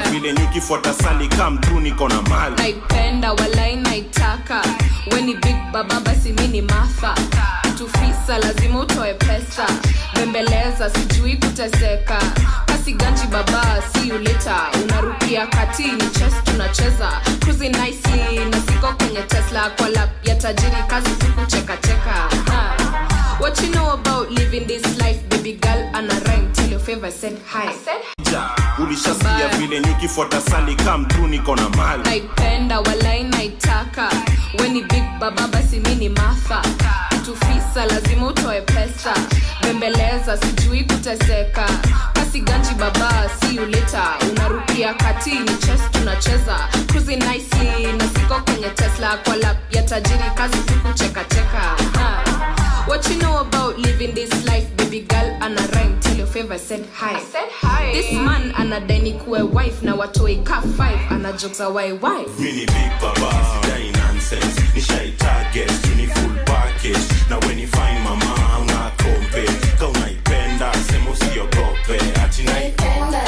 vile nikifuata sali come tu niko na mali. Naipenda walai naitaka. Weni big baba basi mini Martha. Tufisa lazima utoe pesa. Bembeleza sijui kuteseka. Kasi ganji baba see you later. Unarukia kati ni chess tunacheza. Cruising nicely na siko kwenye Tesla. Kwa lap ya tajiri kazi tuku cheka cheka. What you know about living this life, baby girl? Ana rhyme till your favor said hi. Ulishasikia vile nikifuata sali come tu niko na mali. Naipenda walai naitaka. Weni big baba basi mini Martha. Tufisa lazima utoe pesa. Bembeleza sijui kuteseka. Kasi ganji baba see you later. Unarukia kati ni chess tunacheza. Cruising nicely na siko kwenye Tesla. Kwa lap ya tajiri kazi tuku cheka cheka. What you know about living this life, baby girl? Ana rhyme till your favor said hi. This man anadai kuwe wife na watoi ka 5. Ana jokes why. Mini big baba sidai nonsense. Nishai target ni full package. Na when you find mama una kompe. Ka unaipenda sema usiogope. Ati naipenda.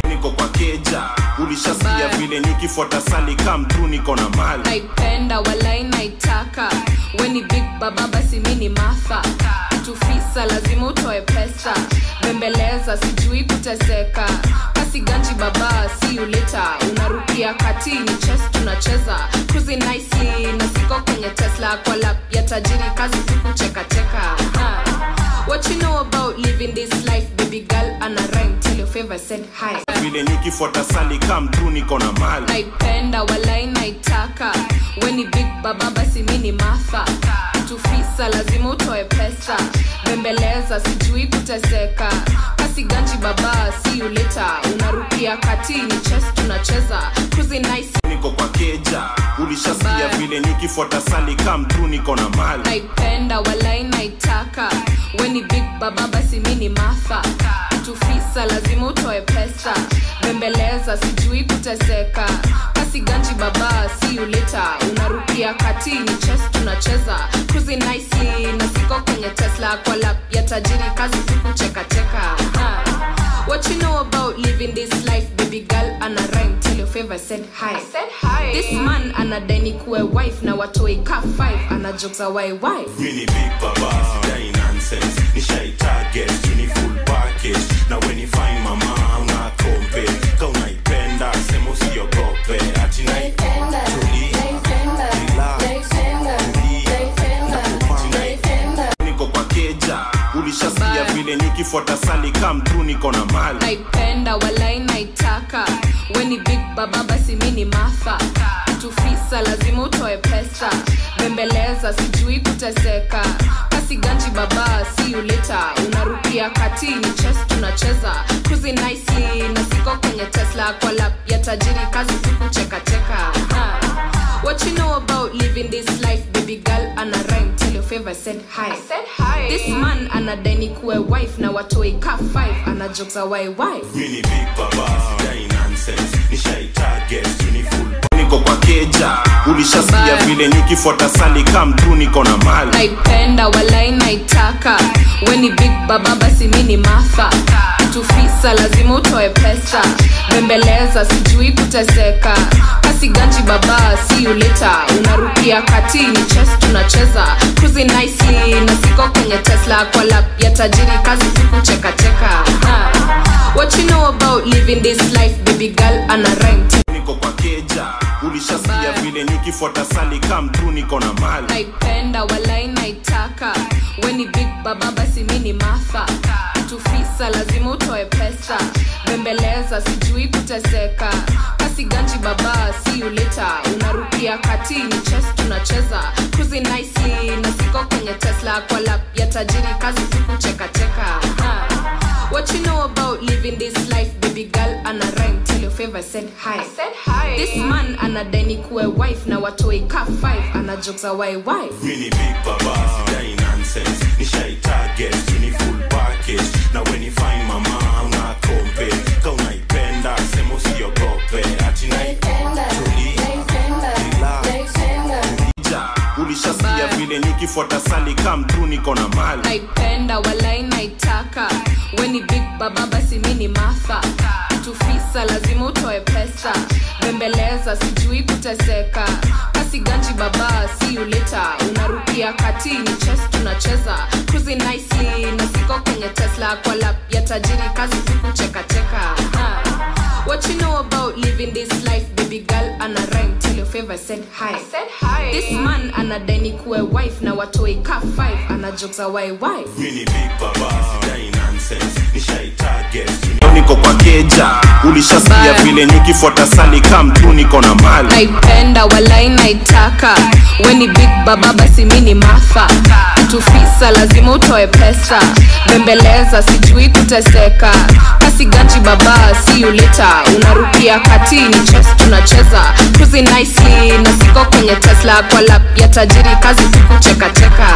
Niko kwa keja. Ulishasikia vile nikifuata sali come tu niko na mali. Naipenda walai naitaka. Weni big baba basi mini Martha. Tufisa lazima utoe pesa. Bembeleza sijui kuteseka. Kasi ganji baba see you later. Unarukia kati ni chess tunacheza. Cruising nicely na siko kwenye Tesla. Kwa lap ya tajiri kazi tuku cheka cheka. What you know about living this life, baby girl? Ana rhyme till your favor said hi. Vile nikifuata sali come tu niko na mali. Naipenda walai naitaka. Weni big baba basi mini Martha. Tufisa lazima utoe pesa. Bembeleza sijui kuteseka. Kasi ganji baba see you later. Unarukia kati ni chess tunacheza. Cruising nice niko kwa keja. Ulishasikia vile nikifuata sali come tu niko na mali. Naipenda walai naitaka. Weni big baba basi mini Martha. Tufisa lazima utoe pesa. Bembeleza sijui kuteseka. Kasi ganji baba see you later. Unarukia kati ni chess tunacheza. Cruising nicely na siko kwenye Tesla. Kwa lap ya tajiri kazi tuku cheka cheka. What you know about living this life, baby girl? Ana rhyme till your favor said hi. This man anadai kuwe wife na watoi ka 5. Ana jokes why. Mini big baba sidai nonsense. Nishai target ni full package. Na when you find mama una kompe. Ka unaipenda sema usiogope. Ati naipenda. Niko kwa keja. Ulishasikia vile nikifuata sali come tu niko na mali. Naipenda walai naitaka. Weni big baba basi mini Martha. Tufisa lazima utoe pesa. Bembeleza sijui kuteseka. Kasi ganji baba see you later. Unarukia kati ni chess tunacheza. Cruising nicely na siko kwenye Tesla. Kwa lap ya tajiri kazi tuku cheka cheka. What you know about living this life, baby girl? Ana rhyme till your favor said hi. This man anadai kuwe wife na watoi ka 5. Ana jokes why. Mini big baba sidai nonsense. Nishai target ni full niko kwa keja. Ulishasikia vile nikifuata sali come tu niko na mali. Naipenda walai naitaka. Weni big baba basi mini Martha. Tufisa lazima utoe pesa. Bembeleza sijui kuteseka. Kasi ganji baba see you later. Unarukia kati ni chess tunacheza. Cruising nicely na siko kwenye Tesla. Kwa lap ya tajiri kazi tuku cheka cheka. What you know about living this life, baby girl? Ana rhyme niko kwa keja. Ulishasikia vile nikifuata sali come tu niko na mali. Naipenda walai naitaka. Weni big baba basi mini Martha. Tufisa lazima utoe pesa. Bembeleza sijui kuteseka. Kasi ganji baba see you later. Unarukia kati ni chess tunacheza. Cruising nicely na siko kwenye Tesla. Kwa lap ya tajiri kazi tuku cheka cheka. What you know about living this life, baby girl? Ana rhyme till your favor said hi. This man anadai kuwe wife na watoi ka 5. Ana jokes why. Mini big baba sidai nonsense. Nishai target ni full package. Na when you find mama una kompe. Ka unaipenda sema usiogope. Ati naipenda. Ulishasikia vile nikifuata sali come tu niko na mali. Naipenda walai naitaka. baba basi mini Martha. Tufisa lazima utoe pesa. Bembeleza sijui kuteseka. Kasi ganji baba see you later. Unarukia katini chess tunacheza. Cruising nicely na siko kwenye Tesla. Kwa lap ya tajiri kazi siku cheka cheka. What you know about living this life, baby girl? Ana rhyme till your favor said hi. I said hi. This man anadai kuwe wife na watoi ka 5. Ana jokes away wife. Mini big baba, sidai nonsense. Nishai target. Niko kwa keja, ulishasikia vile nikifuata sali come tu niko na mali. Naipenda walai naitaka. Weni big baba basi mini Martha. Tufisa lazima utoe pesa. Bembeleza sijui kuteseka. Kasi ganji baba see you later. Unarukia katini chess tunacheza. Cruising nicely na siko kwenye Tesla. Kwa lap ya tajiri kazi siku cheka cheka.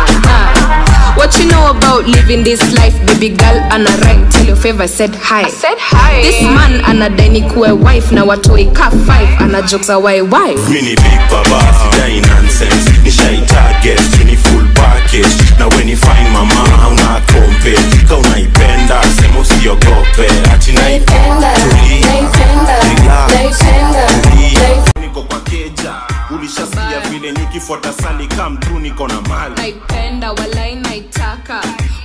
What you know about living this life, baby girl? Ana rhyme till your favor said hi. I said hi. This man anadai kuwe wife na watoi ka 5. Ana jokes away wife. Mini big baba, sidai nonsense. Nishai target, mini full package. Na when you find mama, una kompe. Ka unaipenda, sema usiogope. Ati naipenda, Niko kwa keja, ulishasikia vile nikifuata sali come tu niko na mali. Naipenda walai naitaka.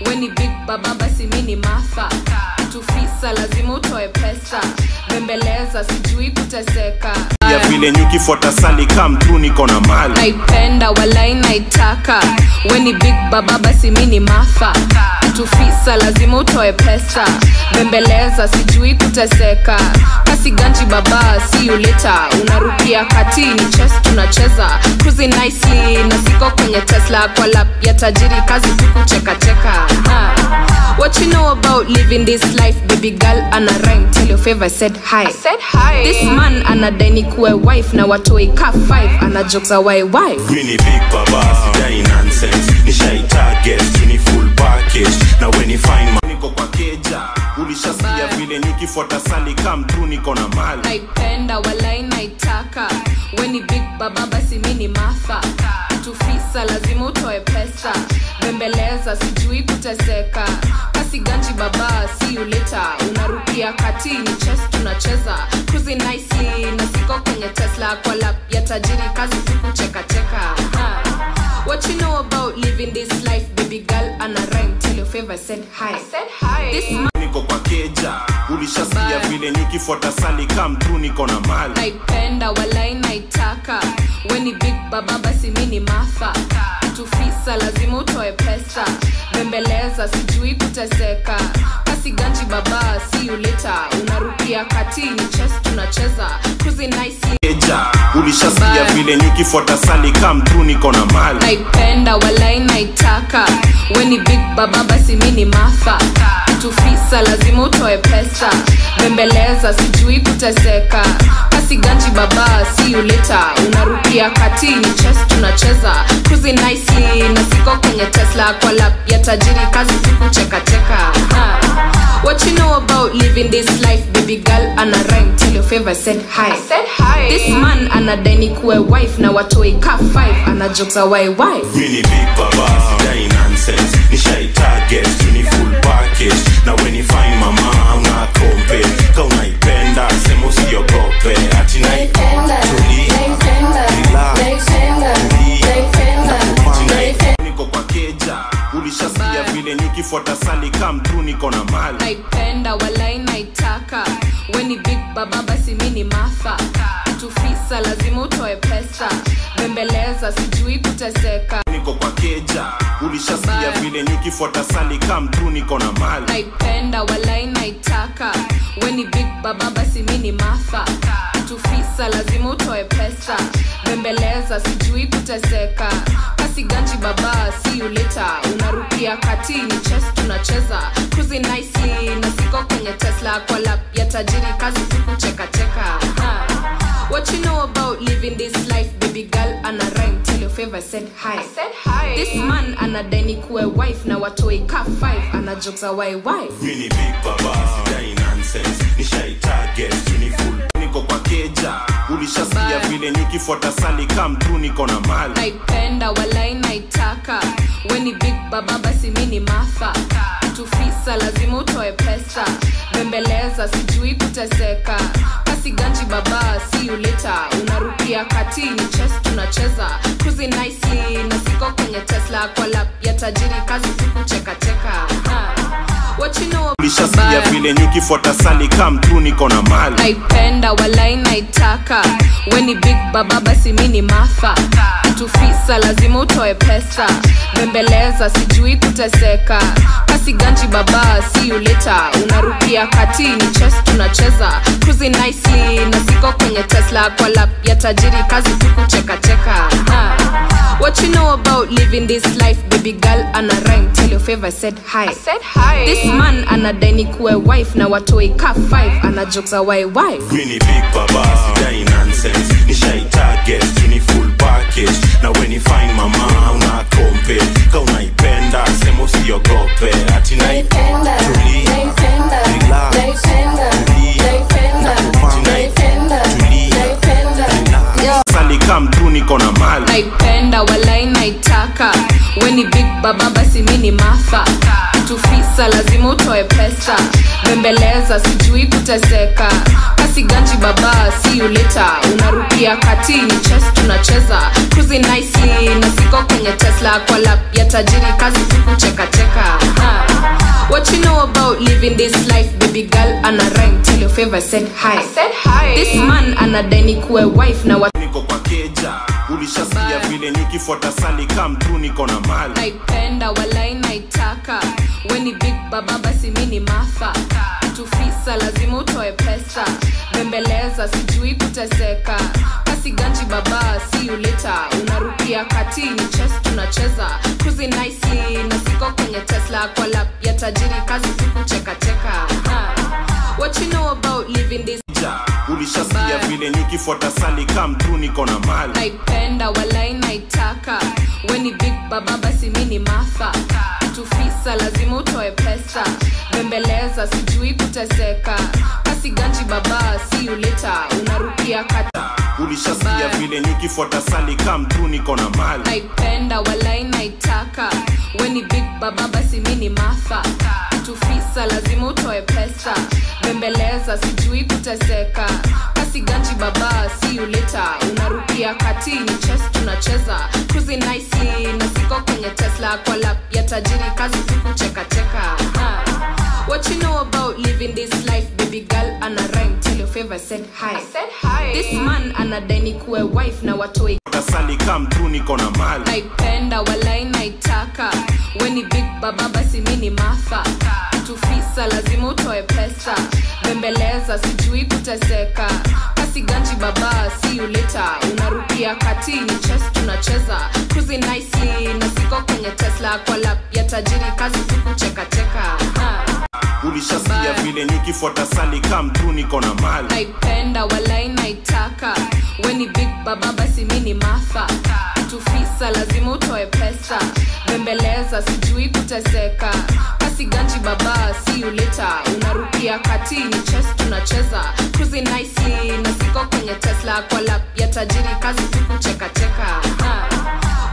Weni big baba basi mini Martha. Tufisa lazima utoe pesa. Bembeleza sijui kuteseka. Ya vile nikifuata sali come tu niko na mali. Naipenda walai naitaka. Weni big baba basi mini Martha. Tufisa lazima utoe pesa. Bembeleza sijui kuteseka. Kasi ganji baba see you later. Unarukia katini chess tunacheza. Cruising nicely na siko kwenye Tesla. Kwa lap ya tajiri kazi siku cheka cheka. What you know about living this life, baby girl? Ana rhyme till your favor said hi. I said hi. This man anadai kuwe wife na watoi ka 5. Ana jokes away wife. Mini big baba, sidai nonsense. Nishai target, mini full package. Na when you find my Niko kwa keja, ulishasikia vile nikifuata sali come tu niko na mali. Naipenda walai naitaka. Weni big baba basi mini Martha. Tufisa lazima utoe pesa. Bembeleza sijui kuteseka. Kasi ganji baba see you later. Unarukia katini chess tunacheza. Cruising nicely na siko kwenye Tesla. Kwa lap ya tajiri kazi siku cheka cheka. What you know about living this life, baby girl? Ana rhyme till your favor said hi. I said hi. This man Niko kwa keja, ulishasikia vile nikifuata sali come tu niko na mali. naipenda walai naitaka. Weni big baba basi mini Martha. Tufisa lazima utoe pesa. Bembeleza sijui kuteseka. Kasi ganji baba see you later. Unarukia katini chess tunacheza. Cruising nicely. Keja, ulishasikia vile nikifuata sali come tu niko na mali. Naipenda walai naitaka. Weni big baba basi mini Martha. Tufisa lazima utoe pesa. Bembeleza sijui kuteseka. Kasi ganji baba see you later. Unarukia katini chess tunacheza. Cruising nicely na siko kwenye Tesla. Kwa lap ya tajiri kazi siku cheka cheka. What you know about living this life, baby girl? Ana rhyme till your favor said hi. I said hi. This man anadai kuwe wife na watoi ka 5. Ana jokes away wife. Mini big baba, sidai nonsense. Nishai target, mini full package. Na when you find mama, una kompe. Ka unaipenda, sema usiogope. Ati naipenda, Niko kwa keja, ulishasikia vile nikifuata sali come tu niko na mali. Naipenda walai naitaka. Weni big baba basi mini Martha. Tufisa lazima utoe pesa. Bembeleza sijui kuteseka. Niko kwa keja, ulishasikia vile nikifuata sali come tu niko na mali. Naipenda walai naitaka. Weni big baba basi mini Martha. Tufisa lazima utoe pesa. Bembeleza sijui kuteseka. Kasi ganji baba see you later. Unarukia katini chess tunacheza. Cruising nicely na siko kwenye Tesla. Kwa lap ya tajiri kazi siku cheka cheka. What you know about living this life, baby girl? Ana rhyme till your favor said hi. I said hi. This man anadai kuwe wife na watoi ka 5. Ana jokes away wife. Mini big baba, sidai nonsense. Nishai target, mini full. Niko kwa keja, ulishasikia vile nikifuata sali come tu niko na mali. Naipenda walai naitaka. Weni big baba basi mini Martha. tufisa lazima utoe pesa, bembeleza sijui kuteseka, kasi ganji baba see you later, unarukia kati ni chess tunacheza, cruising nicely na siko kwenye Tesla kwa lap ya tajiri, kazi kucheka cheka. What you know ulishasikia vile nyuki fuata sali come through niko na mali, naipenda walai naitaka, weni big baba basi mini Martha, tufisa lazima utoe pesa, bembeleza sijui kuteseka, kasi ganji baba see you later, unarukia kati ni chess tunacheza, cruising nicely na siko kwenye Tesla kwa lap ya tajiri, kazi kucheka cheka. What you know about living this life, baby girl ana rhyme, tell your favor said hi. This man anadai ni kuwe wife na watoi ka 5, ana jokes a why. Mini big baba sidai nonsense, nishai target ni full package, na when you find mama una kompe, ka unaipenda sema usiogope, ati naipenda sali come through niko na mali, naipenda walai naitaka, weni big baba basi mini Martha, tufisa lazima utoe pesa, bembeleza sijui kuteseka, kasi ganji baba see you later, unarukia kati ni chess tunacheza, cruising nicely na siko kwenye Tesla kwa lap ya tajiri, kazi kucheka cheka. What you know about living this life, baby girl ana rhyme, tell your favor said hi. This man anadai ni kuwe wife na niko kwa keja, ulishasikia vile nyuki fuata sali come through niko na mali, naipenda walai naitaka, weni big baba basi mini Martha, tufisa lazima utoe pesa, bembeleza sijui kuteseka, kasi ganji baba see you later, unarukia kati ni chess tunacheza, cruising nicely na siko kwenye Tesla kwa lap ya tajiri, kazi kucheka cheka. What you know about living this, ulishasikia vile nyuki fuata sali come through niko na mali, naipenda walai naitaka, weni big baba basi mini Martha, tufisa lazima utoe pesa, bembeleza sijui kuteseka, kasi ganji baba see you later, unarukia kata. ulishasikia vile nyuki fuata sali come through niko na mali, naipenda walai naitaka, weni big baba basi mini Martha, tufisa lazima utoe pesa, bembeleza sijui kuteseka, kasi ganji baba see you later, unarukia kati ni chess tunacheza, cruising nicely na siko kwenye Tesla kwa lap ya tajiri, kazi kucheka cheka. What you know about living this life, baby girl ana rhyme, tell your favor said hi. This man anadai ni kuwe wife na watoi sali come through niko na mali, naipenda walai naitaka, weni big baba basi mini Martha, tufisa lazima utoe pesa, bembeleza sijui kuteseka, kasi ganji baba see you later, unarukia kati ni chess tunacheza, cruising nicely na siko kwenye Tesla kwa lap ya tajiri, kazi kucheka cheka. ulishasikia vile nyuki fuata sali come through niko na mali, naipenda walai naitaka, weni big baba basi mini Martha, tufisa lazima utoe pesa, bembeleza sijui kuteseka, kasi ganji baba see you later, unarukia kati ni chess tunacheza, cruising nicely na siko kwenye Tesla kwa lap ya tajiri, kazi kucheka cheka.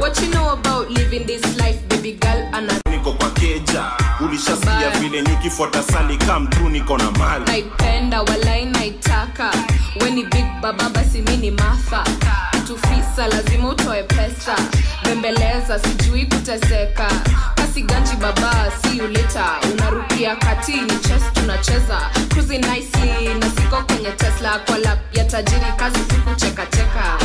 What you know about living this life, baby girl ana niko kwa keja, ulishasikia vile nyuki fuata sali come through niko na mali, naipenda walai naitaka, weni big baba basi mini Martha, tufisa lazima utoe pesa, bembeleza sijui kuteseka, kasi ganji baba see you later, unarukia kati ni chess tunacheza, cruising nicely na siko kwenye Tesla kwa lap ya tajiri, kazi kucheka cheka.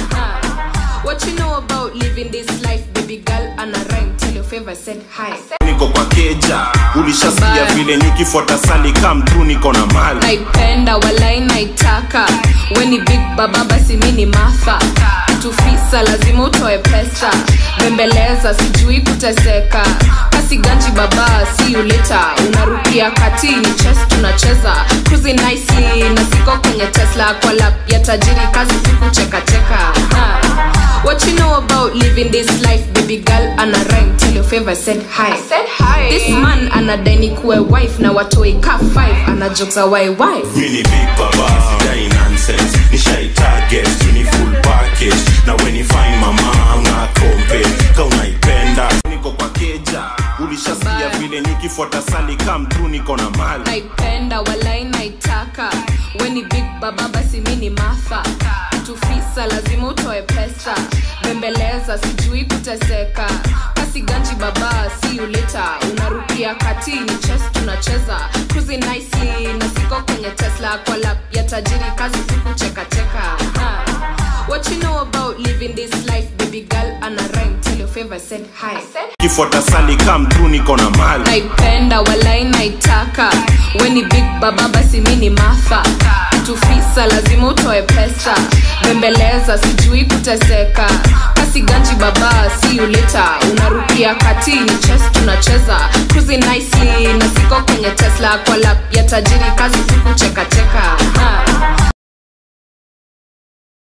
What you know about living this life, baby girl ana rhyme, tell your favor said hi. niko kwa keja, ulishasikia vile nyuki fuata sali come through niko na mali, naipenda walai naitaka, weni big baba basi mini Martha, tufisa lazima utoe pesa, bembeleza sijui kuteseka, kasi ganji baba see you later, unarukia kati ni chess tunacheza, cruising nicely na siko kwenye Tesla kwa lap ya tajiri, kazi kucheka cheka. What you know about living this life, baby girl ana rhyme, tell your favor said hi. This man anadai ni kuwe wife na watoi ka 5, ana jokes a why. Mini big baba sidai nonsense, nishai target ni full package, na when you find mama una kompe, ka unaipenda niko kwa keja, ulishasikia vile nikifuata sali come through niko na mali. Naipenda walai naitaka, weni big baba basi mini Martha. Tufisa lazima utoe pesa, bembeleza sijui kuteseka. Kasi ganji baba see you later, unarukia kati ni chess tunacheza. Cruising nicely na siko kwenye Tesla, kwa lap ya tajiri kazi siku cheka cheka. What you know about living this life, baby girl? Ana rhyme, tell your favor, said hi. Kifuata sali come through niko na mali. Naipenda walai naitaka, weni big baba basi mini Martha. Tufisa lazima utoe pesa, bembeleza sijui kuteseka. Kasi ganji baba see you later, unarukia kati ni chess tunacheza. Cruising nicely na siko kwenye Tesla, kwa lap ya tajiri kazi siku cheka cheka.